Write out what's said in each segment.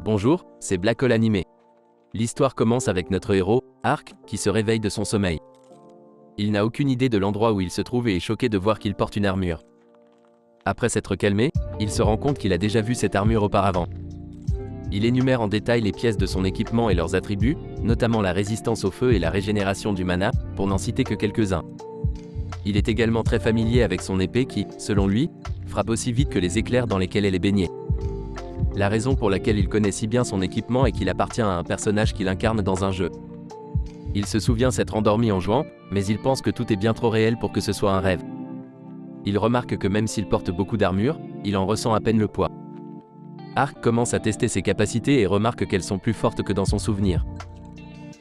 Bonjour, c'est Black Hole Animé. L'histoire commence avec notre héros, Ark, qui se réveille de son sommeil. Il n'a aucune idée de l'endroit où il se trouve et est choqué de voir qu'il porte une armure. Après s'être calmé, il se rend compte qu'il a déjà vu cette armure auparavant. Il énumère en détail les pièces de son équipement et leurs attributs, notamment la résistance au feu et la régénération du mana, pour n'en citer que quelques-uns. Il est également très familier avec son épée qui, selon lui, frappe aussi vite que les éclairs dans lesquels elle est baignée. La raison pour laquelle il connaît si bien son équipement est qu'il appartient à un personnage qu'il incarne dans un jeu. Il se souvient s'être endormi en jouant, mais il pense que tout est bien trop réel pour que ce soit un rêve. Il remarque que même s'il porte beaucoup d'armure, il en ressent à peine le poids. Ark commence à tester ses capacités et remarque qu'elles sont plus fortes que dans son souvenir.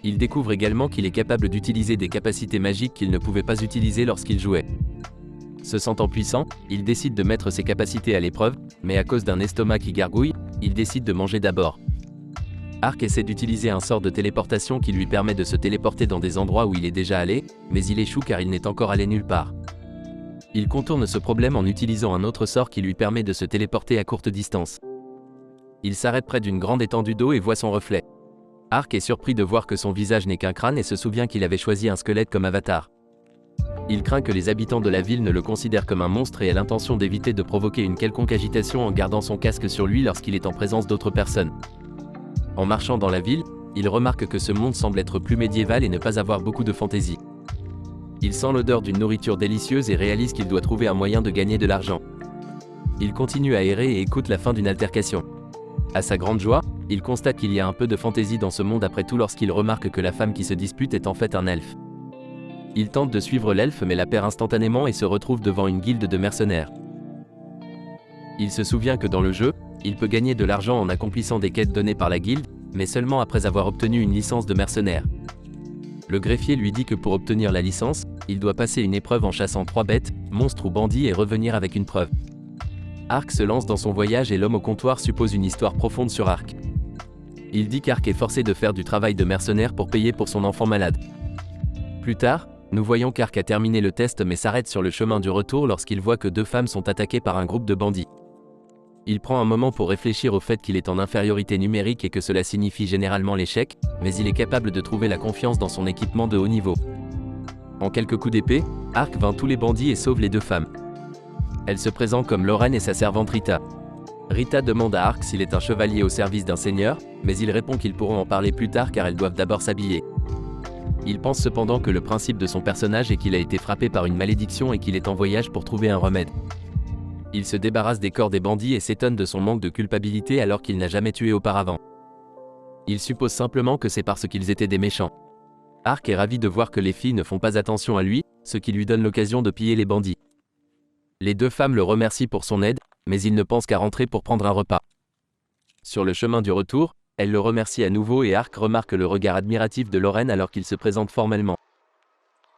Il découvre également qu'il est capable d'utiliser des capacités magiques qu'il ne pouvait pas utiliser lorsqu'il jouait. Se sentant puissant, il décide de mettre ses capacités à l'épreuve, mais à cause d'un estomac qui gargouille, il décide de manger d'abord. Ark essaie d'utiliser un sort de téléportation qui lui permet de se téléporter dans des endroits où il est déjà allé, mais il échoue car il n'est encore allé nulle part. Il contourne ce problème en utilisant un autre sort qui lui permet de se téléporter à courte distance. Il s'arrête près d'une grande étendue d'eau et voit son reflet. Ark est surpris de voir que son visage n'est qu'un crâne et se souvient qu'il avait choisi un squelette comme avatar. Il craint que les habitants de la ville ne le considèrent comme un monstre et a l'intention d'éviter de provoquer une quelconque agitation en gardant son casque sur lui lorsqu'il est en présence d'autres personnes. En marchant dans la ville, il remarque que ce monde semble être plus médiéval et ne pas avoir beaucoup de fantaisie. Il sent l'odeur d'une nourriture délicieuse et réalise qu'il doit trouver un moyen de gagner de l'argent. Il continue à errer et écoute la fin d'une altercation. À sa grande joie, il constate qu'il y a un peu de fantaisie dans ce monde après tout lorsqu'il remarque que la femme qui se dispute est en fait un elfe. Il tente de suivre l'elfe mais la perd instantanément et se retrouve devant une guilde de mercenaires. Il se souvient que dans le jeu, il peut gagner de l'argent en accomplissant des quêtes données par la guilde, mais seulement après avoir obtenu une licence de mercenaire. Le greffier lui dit que pour obtenir la licence, il doit passer une épreuve en chassant 3 bêtes, monstres ou bandits et revenir avec une preuve. Ark se lance dans son voyage et l'homme au comptoir suppose une histoire profonde sur Ark. Il dit qu'Ark est forcé de faire du travail de mercenaire pour payer pour son enfant malade. Plus tard, nous voyons qu'Ark a terminé le test mais s'arrête sur le chemin du retour lorsqu'il voit que 2 femmes sont attaquées par un groupe de bandits. Il prend un moment pour réfléchir au fait qu'il est en infériorité numérique et que cela signifie généralement l'échec, mais il est capable de trouver la confiance dans son équipement de haut niveau. En quelques coups d'épée, Ark vainc tous les bandits et sauve les 2 femmes. Elle se présente comme Lorraine et sa servante Rita. Rita demande à Ark s'il est un chevalier au service d'un seigneur, mais il répond qu'ils pourront en parler plus tard car elles doivent d'abord s'habiller. Il pense cependant que le principe de son personnage est qu'il a été frappé par une malédiction et qu'il est en voyage pour trouver un remède. Il se débarrasse des corps des bandits et s'étonne de son manque de culpabilité alors qu'il n'a jamais tué auparavant. Il suppose simplement que c'est parce qu'ils étaient des méchants. Ark est ravi de voir que les filles ne font pas attention à lui, ce qui lui donne l'occasion de piller les bandits. Les 2 femmes le remercient pour son aide, mais il ne pense qu'à rentrer pour prendre un repas. Sur le chemin du retour, elle le remercie à nouveau et Ark remarque le regard admiratif de Lorraine alors qu'il se présente formellement.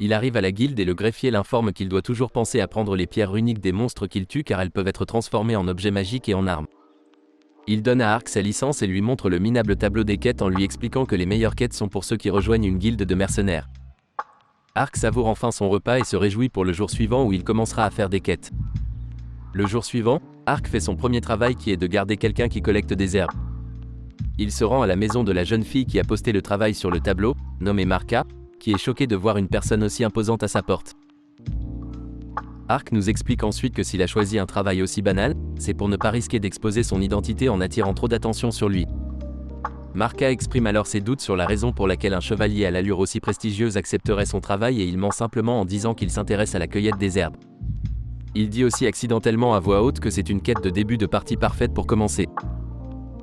Il arrive à la guilde et le greffier l'informe qu'il doit toujours penser à prendre les pierres runiques des monstres qu'il tue car elles peuvent être transformées en objets magiques et en armes. Il donne à Ark sa licence et lui montre le minable tableau des quêtes en lui expliquant que les meilleures quêtes sont pour ceux qui rejoignent une guilde de mercenaires. Ark savoure enfin son repas et se réjouit pour le jour suivant où il commencera à faire des quêtes. Le jour suivant, Ark fait son premier travail qui est de garder quelqu'un qui collecte des herbes. Il se rend à la maison de la jeune fille qui a posté le travail sur le tableau, nommée Marka, qui est choquée de voir une personne aussi imposante à sa porte. Ark nous explique ensuite que s'il a choisi un travail aussi banal, c'est pour ne pas risquer d'exposer son identité en attirant trop d'attention sur lui. Marka exprime alors ses doutes sur la raison pour laquelle un chevalier à l'allure aussi prestigieuse accepterait son travail et il ment simplement en disant qu'il s'intéresse à la cueillette des herbes. Il dit aussi accidentellement à voix haute que c'est une quête de début de partie parfaite pour commencer.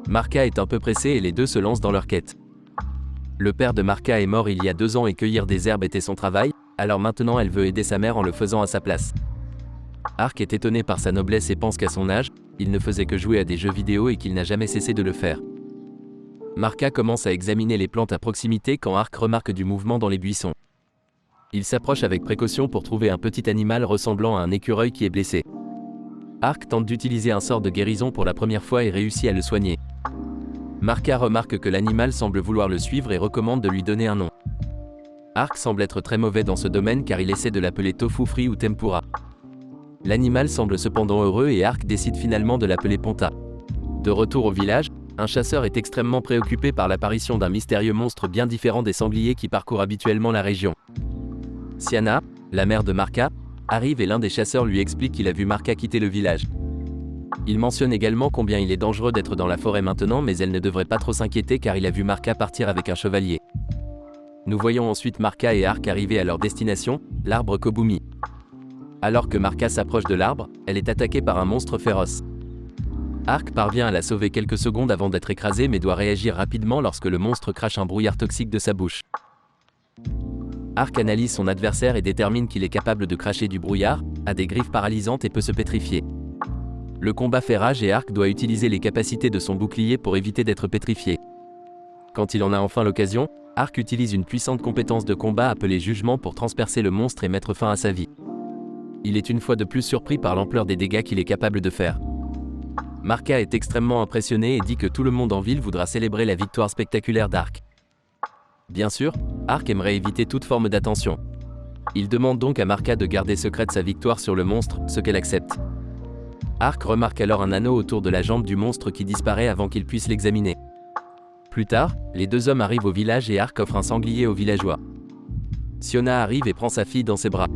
Marka est un peu pressée et les 2 se lancent dans leur quête. Le père de Marka est mort il y a 2 ans et cueillir des herbes était son travail, alors maintenant elle veut aider sa mère en le faisant à sa place. Ark est étonné par sa noblesse et pense qu'à son âge, il ne faisait que jouer à des jeux vidéo et qu'il n'a jamais cessé de le faire. Marka commence à examiner les plantes à proximité quand Ark remarque du mouvement dans les buissons. Il s'approche avec précaution pour trouver un petit animal ressemblant à un écureuil qui est blessé. Ark tente d'utiliser un sort de guérison pour la première fois et réussit à le soigner. Marka remarque que l'animal semble vouloir le suivre et recommande de lui donner un nom. Ark semble être très mauvais dans ce domaine car il essaie de l'appeler tofu frit ou tempura. L'animal semble cependant heureux et Ark décide finalement de l'appeler Ponta. De retour au village, Un chasseur est extrêmement préoccupé par l'apparition d'un mystérieux monstre bien différent des sangliers qui parcourent habituellement la région. Sienna, la mère de Marca, arrive et l'un des chasseurs lui explique qu'il a vu Marca quitter le village. Il mentionne également combien il est dangereux d'être dans la forêt maintenant, mais elle ne devrait pas trop s'inquiéter car il a vu Marca partir avec un chevalier. Nous voyons ensuite Marca et Ark arriver à leur destination, l'arbre Kobumi. Alors que Marca s'approche de l'arbre, elle est attaquée par un monstre féroce. Ark parvient à la sauver quelques secondes avant d'être écrasé mais doit réagir rapidement lorsque le monstre crache un brouillard toxique de sa bouche. Ark analyse son adversaire et détermine qu'il est capable de cracher du brouillard, a des griffes paralysantes et peut se pétrifier. Le combat fait rage et Ark doit utiliser les capacités de son bouclier pour éviter d'être pétrifié. Quand il en a enfin l'occasion, Ark utilise une puissante compétence de combat appelée Jugement pour transpercer le monstre et mettre fin à sa vie. Il est une fois de plus surpris par l'ampleur des dégâts qu'il est capable de faire. Marca est extrêmement impressionné et dit que tout le monde en ville voudra célébrer la victoire spectaculaire d'Ark. Bien sûr, Ark aimerait éviter toute forme d'attention. Il demande donc à Marca de garder secrète sa victoire sur le monstre, ce qu'elle accepte. Ark remarque alors un anneau autour de la jambe du monstre qui disparaît avant qu'il puisse l'examiner. Plus tard, les deux hommes arrivent au village et Ark offre un sanglier aux villageois. Siona arrive et prend sa fille dans ses bras.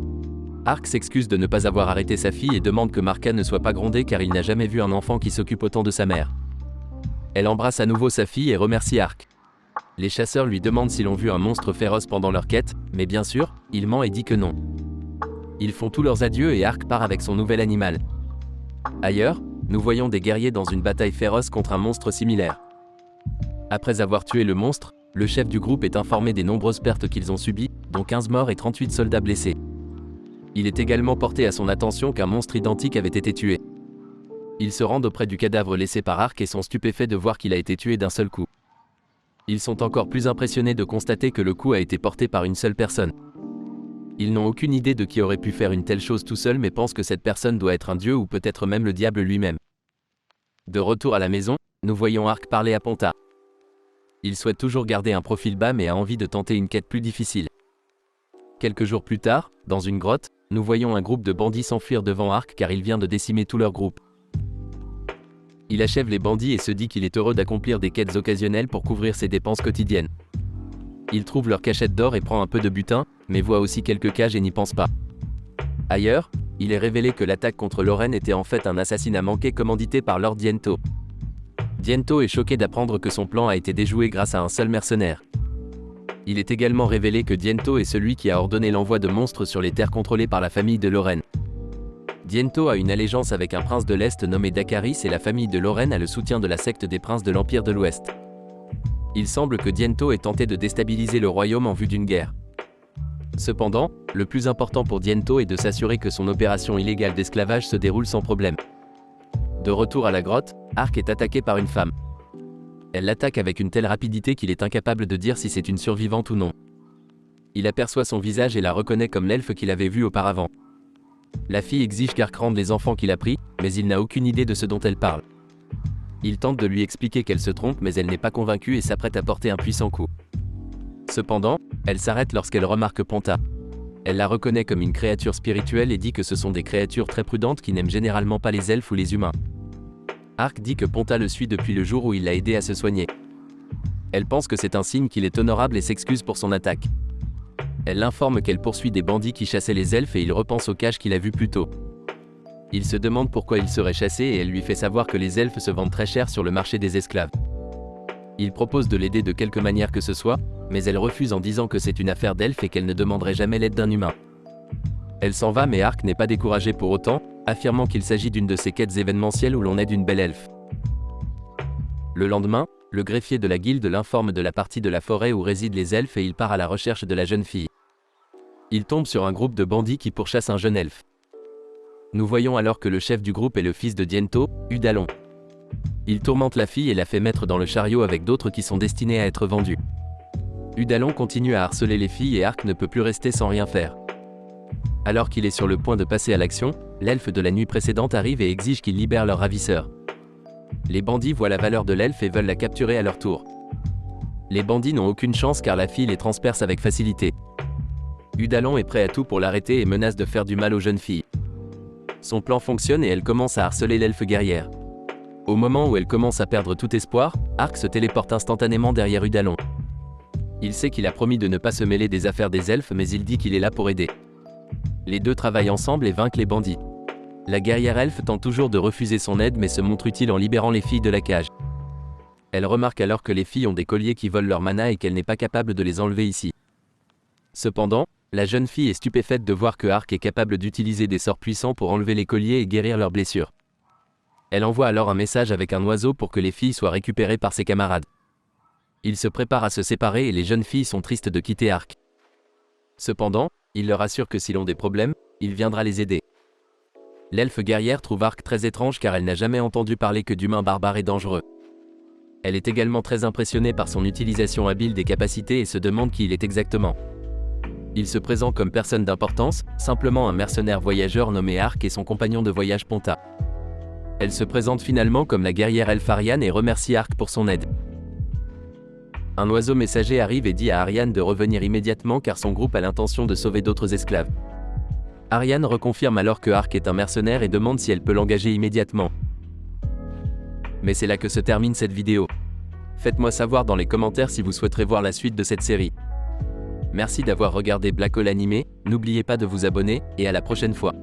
Ark s'excuse de ne pas avoir arrêté sa fille et demande que Marca ne soit pas grondé car il n'a jamais vu un enfant qui s'occupe autant de sa mère. Elle embrasse à nouveau sa fille et remercie Ark. Les chasseurs lui demandent s'ils ont vu un monstre féroce pendant leur quête, mais bien sûr, il ment et dit que non. Ils font tous leurs adieux et Ark part avec son nouvel animal. Ailleurs, nous voyons des guerriers dans une bataille féroce contre un monstre similaire. Après avoir tué le monstre, le chef du groupe est informé des nombreuses pertes qu'ils ont subies, dont 15 morts et 38 soldats blessés. Il est également porté à son attention qu'un monstre identique avait été tué. Ils se rendent auprès du cadavre laissé par Ark et sont stupéfaits de voir qu'il a été tué d'un seul coup. Ils sont encore plus impressionnés de constater que le coup a été porté par une seule personne. Ils n'ont aucune idée de qui aurait pu faire une telle chose tout seul mais pensent que cette personne doit être un dieu ou peut-être même le diable lui-même. De retour à la maison, nous voyons Ark parler à Ponta. Il souhaite toujours garder un profil bas mais a envie de tenter une quête plus difficile. Quelques jours plus tard, dans une grotte, nous voyons un groupe de bandits s'enfuir devant Ark car il vient de décimer tout leur groupe. Il achève les bandits et se dit qu'il est heureux d'accomplir des quêtes occasionnelles pour couvrir ses dépenses quotidiennes. Il trouve leur cachette d'or et prend un peu de butin, mais voit aussi quelques cages et n'y pense pas. Ailleurs, il est révélé que l'attaque contre Lorraine était en fait un assassinat manqué commandité par Lord Diento. Diento est choqué d'apprendre que son plan a été déjoué grâce à un seul mercenaire. Il est également révélé que Diento est celui qui a ordonné l'envoi de monstres sur les terres contrôlées par la famille de Lorraine. Diento a une allégeance avec un prince de l'Est nommé Dakaris et la famille de Lorraine a le soutien de la secte des princes de l'Empire de l'Ouest. Il semble que Diento ait tenté de déstabiliser le royaume en vue d'une guerre. Cependant, le plus important pour Diento est de s'assurer que son opération illégale d'esclavage se déroule sans problème. De retour à la grotte, Ark est attaqué par une femme. Elle l'attaque avec une telle rapidité qu'il est incapable de dire si c'est une survivante ou non. Il aperçoit son visage et la reconnaît comme l'elfe qu'il avait vu auparavant. La fille exige qu'Ark rende les enfants qu'il a pris, mais il n'a aucune idée de ce dont elle parle. Il tente de lui expliquer qu'elle se trompe mais elle n'est pas convaincue et s'apprête à porter un puissant coup. Cependant, elle s'arrête lorsqu'elle remarque Ponta. Elle la reconnaît comme une créature spirituelle et dit que ce sont des créatures très prudentes qui n'aiment généralement pas les elfes ou les humains. Ark dit que Ponta le suit depuis le jour où il l'a aidé à se soigner. Elle pense que c'est un signe qu'il est honorable et s'excuse pour son attaque. Elle l'informe qu'elle poursuit des bandits qui chassaient les elfes et il repense aux cages qu'il a vues plus tôt. Il se demande pourquoi il serait chassé et elle lui fait savoir que les elfes se vendent très cher sur le marché des esclaves. Il propose de l'aider de quelque manière que ce soit, mais elle refuse en disant que c'est une affaire d'elfes et qu'elle ne demanderait jamais l'aide d'un humain. Elle s'en va mais Ark n'est pas découragé pour autant, affirmant qu'il s'agit d'une de ces quêtes événementielles où l'on aide une belle elfe. Le lendemain, le greffier de la guilde l'informe de la partie de la forêt où résident les elfes et il part à la recherche de la jeune fille. Il tombe sur un groupe de bandits qui pourchassent un jeune elfe. Nous voyons alors que le chef du groupe est le fils de Diento, Udalon. Il tourmente la fille et la fait mettre dans le chariot avec d'autres qui sont destinés à être vendus. Udalon continue à harceler les filles et Ark ne peut plus rester sans rien faire. Alors qu'il est sur le point de passer à l'action, l'elfe de la nuit précédente arrive et exige qu'il libère leur ravisseur. Les bandits voient la valeur de l'elfe et veulent la capturer à leur tour. Les bandits n'ont aucune chance car la fille les transperce avec facilité. Udalon est prêt à tout pour l'arrêter et menace de faire du mal aux jeunes filles. Son plan fonctionne et elle commence à harceler l'elfe guerrière. Au moment où elle commence à perdre tout espoir, Ark se téléporte instantanément derrière Udalon. Il sait qu'il a promis de ne pas se mêler des affaires des elfes, mais il dit qu'il est là pour aider. Les deux travaillent ensemble et vainquent les bandits. La guerrière elfe tente toujours de refuser son aide mais se montre utile en libérant les filles de la cage. Elle remarque alors que les filles ont des colliers qui volent leur mana et qu'elle n'est pas capable de les enlever ici. Cependant, la jeune fille est stupéfaite de voir que Ark est capable d'utiliser des sorts puissants pour enlever les colliers et guérir leurs blessures. Elle envoie alors un message avec un oiseau pour que les filles soient récupérées par ses camarades. Ils se préparent à se séparer et les jeunes filles sont tristes de quitter Ark. Cependant, il leur assure que s'ils ont des problèmes, il viendra les aider. L'elfe guerrière trouve Ark très étrange car elle n'a jamais entendu parler que d'humains barbares et dangereux. Elle est également très impressionnée par son utilisation habile des capacités et se demande qui il est exactement. Il se présente comme personne d'importance, simplement un mercenaire voyageur nommé Ark et son compagnon de voyage Ponta. Elle se présente finalement comme la guerrière elfe Ariane et remercie Ark pour son aide. Un oiseau messager arrive et dit à Ariane de revenir immédiatement car son groupe a l'intention de sauver d'autres esclaves. Ariane reconfirme alors que Ark est un mercenaire et demande si elle peut l'engager immédiatement. Mais c'est là que se termine cette vidéo. Faites-moi savoir dans les commentaires si vous souhaiterez voir la suite de cette série. Merci d'avoir regardé Black Hole Animé, n'oubliez pas de vous abonner, et à la prochaine fois.